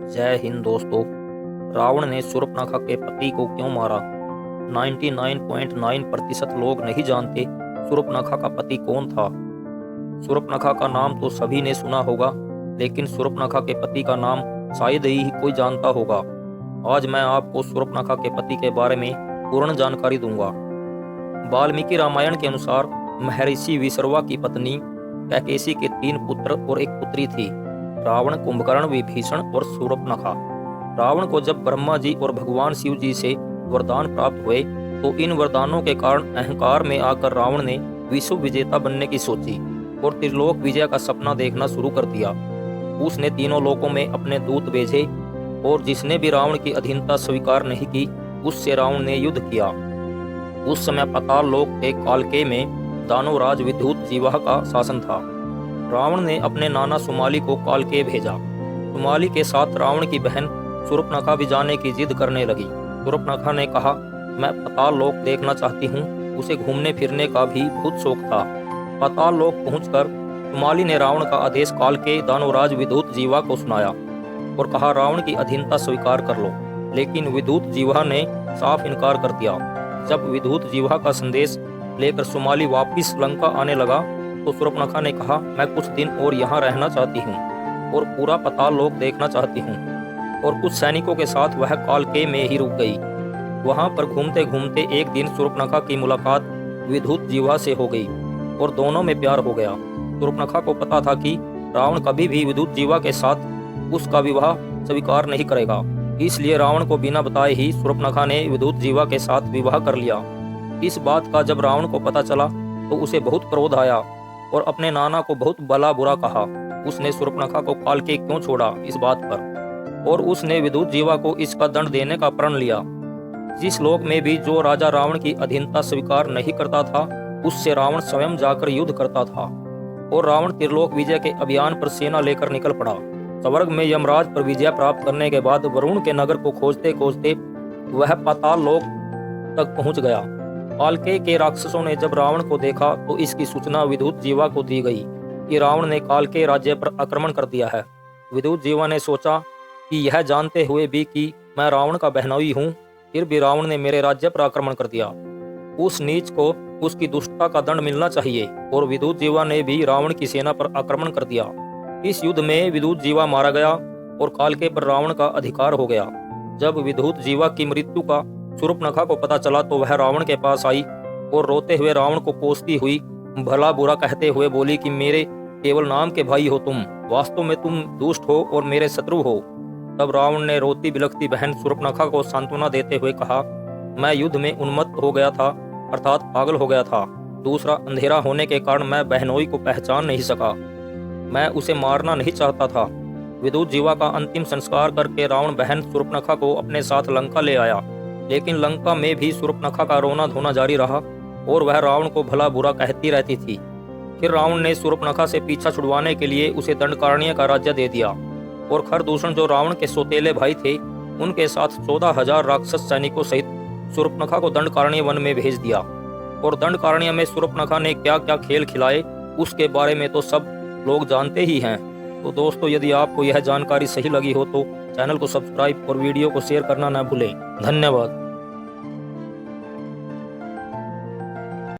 जय हिंद दोस्तों। रावण ने शूर्पणखा के पति को क्यों मारा? 99.9% लोग नहीं जानते शूर्पणखा का पति कौन था। शूर्पणखा का नाम तो सभी ने सुना होगा, लेकिन शूर्पणखा के पति का नाम शायद ही कोई जानता होगा। आज मैं आपको शूर्पणखा के पति के बारे में पूर्ण जानकारी दूंगा। वाल्मीकि रामायण के अनुसार महर्षि विश्रवा की पत्नी कैकेयी के 3 पुत्र और एक पुत्री थी, रावण, कुंभकर्ण, विभीषण और शूर्पणखा। रावण को जब ब्रह्मा जी और भगवान शिव जी से वरदान प्राप्त हुए तो इन वरदानों के कारण अहंकार में आकर रावण ने विश्व विजेता बनने की सोची और त्रिलोक विजय का सपना देखना शुरू कर दिया। उसने तीनों लोकों में अपने दूत भेजे और जिसने भी रावण की अधीनता स्वीकार नहीं की उससे रावण ने युद्ध किया। उस समय पाताल लोक के कालकेय में दानवराज विद्युत जीवा का शासन था। रावण ने अपने नाना सुमाली को कालकेय भेजा। सुमाली के साथ रावण की बहन शूर्पणखा भी जाने की जिद करने लगी। शूर्पणखा ने कहा, मैं पाताल लोक देखना चाहती हूँ। उसे घूमने फिरने का भी बहुत शौक था। पाताल लोक पहुंचकर सुमाली ने रावण का आदेश कालकेय दानवराज विद्युत जीवा को सुनाया और कहा, रावण की अधीनता स्वीकार कर लो। लेकिन विद्युत जीवा ने साफ इनकार कर दिया। जब विद्युत जीवा का संदेश लेकर सुमाली वापिस लंका आने लगा तो शूर्पणखा ने कहा, मैं कुछ दिन और यहाँ रहना चाहती हूँ और पूरा पाताल लोक देखना चाहती हूँ। और कुछ सैनिकों के साथ वह कालकेय में ही रुक गई। वहां पर घूमते घूमते एक दिन शूर्पणखा की मुलाकात विद्युत जीवा से हो गई और दोनों में प्यार हो गया। शूर्पणखा को पता था कि रावण कभी भी विद्युत जीवा के साथ उसका विवाह स्वीकार नहीं करेगा, इसलिए रावण को बिना बताए ही शूर्पणखा ने विद्युत जीवा के साथ विवाह कर लिया। इस बात का जब रावण को पता चला तो उसे बहुत क्रोध आया और अपने नाना को बहुत भला बुरा कहा। उसने शूर्पणखा को कालकेय क्यों छोड़ा इस बात पर, और उसने विद्युत जीवा को इसका दंड देने का प्रण लिया। जिस लोक में भी जो राजा रावण की अधीनता स्वीकार नहीं करता था उससे रावण स्वयं जाकर युद्ध करता था और रावण त्रिलोक विजय के अभियान पर सेना लेकर निकल पड़ा। स्वर्ग में यमराज पर विजय प्राप्त करने के बाद वरुण के नगर को खोजते खोजते वह पाताल लोक तक पहुंच गया। कालकेय के राक्षसों ने जब रावण को देखा तो इसकी सूचना विद्युत जीवा को दी गई कि रावण ने कालकेय राज्य पर आक्रमण कर दिया है। विद्युत जीवा ने सोचा कि यह जानते हुए भी कि मैं रावण का बहनोई हूँ, फिर भी रावण ने मेरे राज्य पर आक्रमण कर दिया। उस नीच को उसकी दुष्टता का दंड मिलना चाहिए और विद्युत जीवा ने भी रावण की सेना पर आक्रमण कर दिया। इस युद्ध में विद्युत जीवा मारा गया और कालकेय पर रावण का अधिकार हो गया। जब विद्युत जीवा की मृत्यु का शूर्पणखा को पता चला तो वह रावण के पास आई और रोते हुए रावण को कोसती हुई भला बुरा कहते हुए बोली कि मेरे केवल नाम के भाई हो तुम, वास्तव में तुम दुष्ट हो और मेरे शत्रु हो। तब रावण ने रोती बिलखती बहन शूर्पणखा को सांत्वना देते हुए कहा, मैं युद्ध में उन्मत्त हो गया था, अर्थात पागल हो गया था। दूसरा, अंधेरा होने के कारण मैं बहनोई को पहचान नहीं सका। मैं उसे मारना नहीं चाहता था। विद्युत जीवा का अंतिम संस्कार करके रावण बहन शूर्पणखा को अपने साथ लंका ले आया, लेकिन लंका में भी शूर्पणखा का रोना धोना जारी रहा और वह रावण को भला बुरा कहती रहती थी। फिर रावण ने शूर्पणखा से पीछा छुड़वाने के लिए उसे दंडकारण्य का राज्य दे दिया और खरदूषण जो रावण के सौतेले भाई थे उनके साथ 14,000 राक्षस सैनिकों सहित शूर्पणखा को दंडकारण्य वन में भेज दिया। और दंडकारण्य में शूर्पणखा ने क्या क्या खेल खिलाए उसके बारे में तो सब लोग जानते ही हैं। तो दोस्तों, यदि आपको यह जानकारी सही लगी हो तो चैनल को सब्सक्राइब और वीडियो को शेयर करना न भूलें। धन्यवाद।